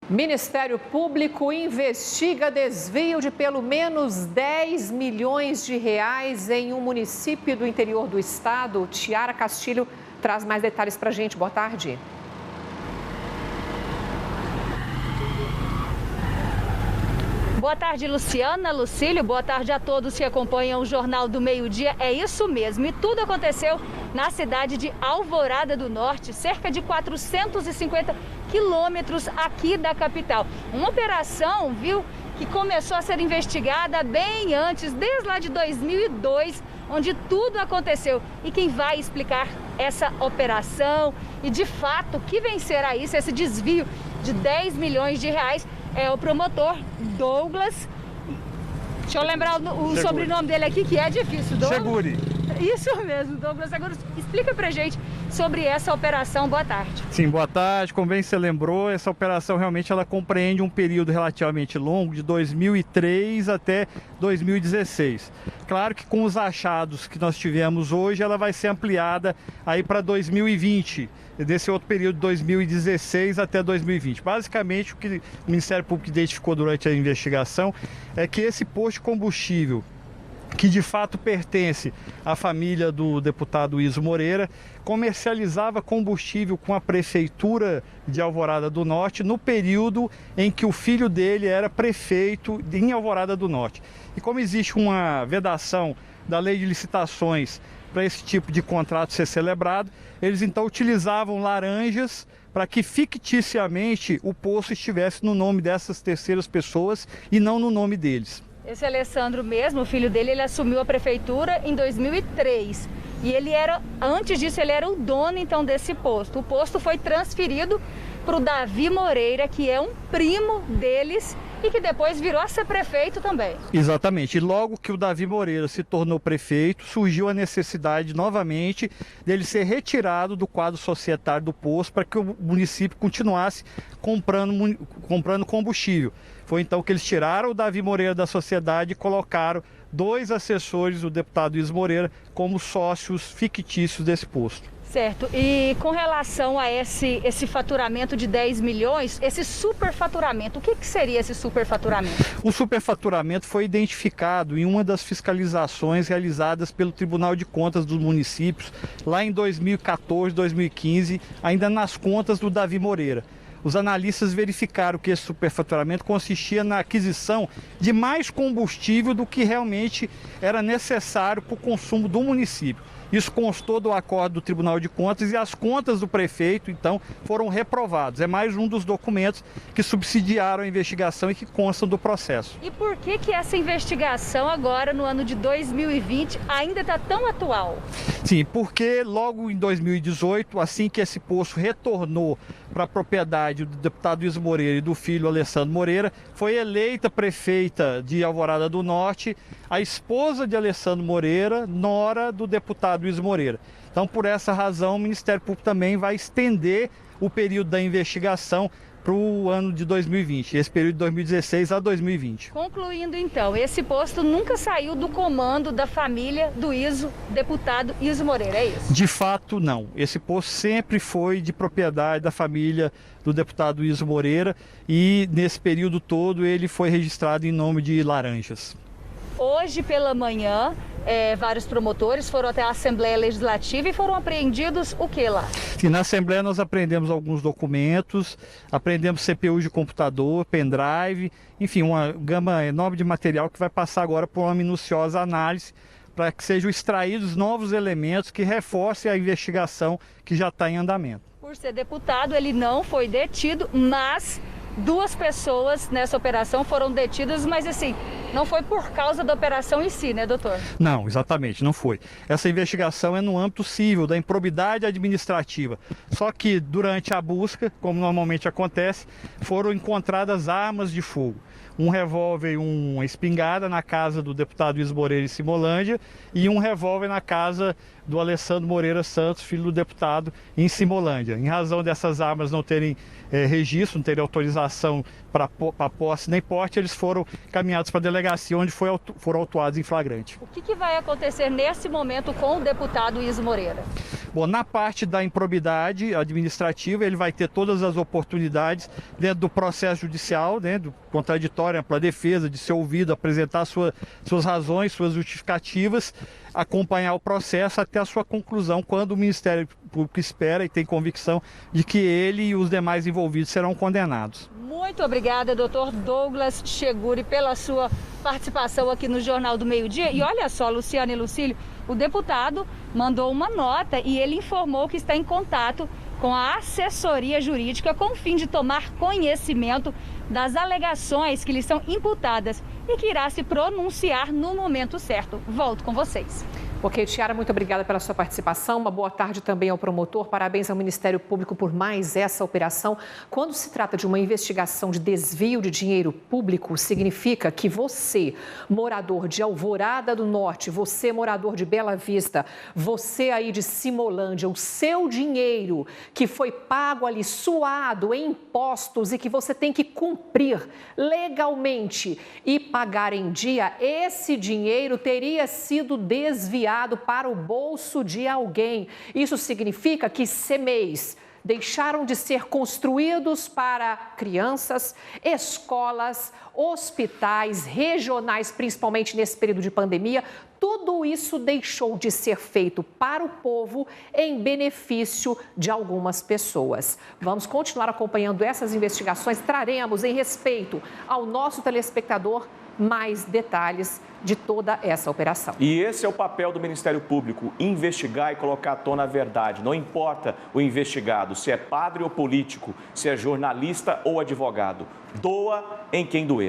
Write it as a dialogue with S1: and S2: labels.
S1: Ministério Público investiga desvio de pelo menos 10 milhões de reais em um município do interior do estado. Tiara Castilho traz mais detalhes para a gente. Boa tarde.
S2: Boa tarde, Luciana, Lucílio. Boa tarde a todos que acompanham o Jornal do Meio-Dia. É isso mesmo. E tudo aconteceu na cidade de Alvorada do Norte, cerca de 450 quilômetros aqui da capital. Uma operação, que começou a ser investigada bem antes, desde lá de 2002, onde tudo aconteceu. E quem vai explicar essa operação e, de fato, o que vencerá isso, esse desvio de 10 milhões de reais, é o promotor Douglas. Deixa eu lembrar o sobrenome dele aqui, que é difícil.
S3: Seguri.
S2: Isso mesmo, Douglas. Agora explica pra gente sobre essa operação. Boa tarde.
S3: Sim, boa tarde. Como bem você lembrou, essa operação realmente ela compreende um período relativamente longo, de 2003 até 2016. Claro que com os achados que nós tivemos hoje, ela vai ser ampliada aí para 2020. Desse outro período, 2016 até 2020. Basicamente, o que o Ministério Público identificou durante a investigação é que esse posto de combustível, que de fato pertence à família do deputado Iso Moreira, comercializava combustível com a prefeitura de Alvorada do Norte no período em que o filho dele era prefeito em Alvorada do Norte. E como existe uma vedação da lei de licitações para esse tipo de contrato ser celebrado, eles então utilizavam laranjas para que ficticiamente o posto estivesse no nome dessas terceiras pessoas e não no nome deles.
S2: Esse Alessandro mesmo, o filho dele, ele assumiu a prefeitura em 2003. E antes disso, ele era o dono então desse posto. O posto foi transferido para o Davi Moreira, que é um primo deles e que depois virou a ser prefeito também.
S3: Exatamente. E logo que o Davi Moreira se tornou prefeito, surgiu a necessidade novamente dele ser retirado do quadro societário do posto para que o município continuasse comprando combustível. Foi então que eles tiraram o Davi Moreira da sociedade e colocaram 2 assessores do deputado Iso Moreira como sócios fictícios desse posto.
S2: Certo. E com relação a esse faturamento de 10 milhões, esse superfaturamento, o que seria esse superfaturamento?
S3: O superfaturamento foi identificado em uma das fiscalizações realizadas pelo Tribunal de Contas dos municípios lá em 2014, 2015, ainda nas contas do Davi Moreira. Os analistas verificaram que esse superfaturamento consistia na aquisição de mais combustível do que realmente era necessário para o consumo do município. Isso constou do acordo do Tribunal de Contas e as contas do prefeito, então, foram reprovadas. É mais um dos documentos que subsidiaram a investigação e que constam do processo.
S2: E por que essa investigação agora, no ano de 2020, ainda está tão atual?
S3: Sim, porque logo em 2018, assim que esse posto retornou para a propriedade do deputado Iso Moreira e do filho Alessandro Moreira, foi eleita prefeita de Alvorada do Norte a esposa de Alessandro Moreira, nora do deputado Iso Moreira. Então, por essa razão, o Ministério Público também vai estender o período da investigação para o ano de 2020, esse período de 2016 a 2020.
S2: Concluindo então, esse posto nunca saiu do comando da família do deputado Iso Moreira, é isso?
S3: De fato, não. Esse posto sempre foi de propriedade da família do deputado Iso Moreira e nesse período todo ele foi registrado em nome de Laranjas.
S2: Hoje pela manhã, vários promotores foram até a Assembleia Legislativa e foram apreendidos o que lá?
S3: Sim, na Assembleia nós apreendemos alguns documentos, apreendemos CPU de computador, pendrive, enfim, uma gama enorme de material que vai passar agora por uma minuciosa análise para que sejam extraídos novos elementos que reforcem a investigação que já está em andamento.
S2: Por ser deputado, ele não foi detido, mas 2 pessoas nessa operação foram detidas, mas assim, não foi por causa da operação em si, né, doutor?
S3: Não, exatamente, não foi. Essa investigação é no âmbito civil, da improbidade administrativa. Só que durante a busca, como normalmente acontece, foram encontradas armas de fogo. Um revólver e uma espingarda na casa do deputado Iso Moreira em Simolândia e um revólver na casa do Alessandro Moreira Santos, filho do deputado, em Simolândia. Em razão dessas armas não terem registro, não terem autorização para posse nem porte, eles foram caminhados para a delegacia, onde foram autuados em flagrante.
S2: O que vai acontecer nesse momento com o deputado Iso Moreira?
S3: Bom, na parte da improbidade administrativa, ele vai ter todas as oportunidades dentro do processo judicial, do contraditório, ampla defesa, de ser ouvido, apresentar suas razões, suas justificativas, acompanhar o processo até a sua conclusão, quando o Ministério Público espera e tem convicção de que ele e os demais envolvidos serão condenados.
S2: Muito obrigada, doutor Douglas Cheguri, pela sua participação aqui no Jornal do Meio-Dia. E olha só, Luciana e Lucílio, o deputado mandou uma nota e ele informou que está em contato com a assessoria jurídica com o fim de tomar conhecimento das alegações que lhe são imputadas e que irá se pronunciar no momento certo. Volto com vocês.
S1: Ok, Tiara, muito obrigada pela sua participação. Uma boa tarde também ao promotor. Parabéns ao Ministério Público por mais essa operação. Quando se trata de uma investigação de desvio de dinheiro público, significa que você, morador de Alvorada do Norte, você, morador de Bela Vista, você aí de Simolândia, o seu dinheiro que foi pago ali, suado em impostos e que você tem que cumprir legalmente e pagar em dia, esse dinheiro teria sido desviado para o bolso de alguém. Isso significa que CMEIs deixaram de ser construídos para crianças, escolas, hospitais, regionais, principalmente nesse período de pandemia. Tudo isso deixou de ser feito para o povo em benefício de algumas pessoas. Vamos continuar acompanhando essas investigações. Traremos, em respeito ao nosso telespectador, mais detalhes de toda essa operação.
S4: E esse é o papel do Ministério Público, investigar e colocar à tona a verdade. Não importa o investigado, se é padre ou político, se é jornalista ou advogado. Doa em quem doer.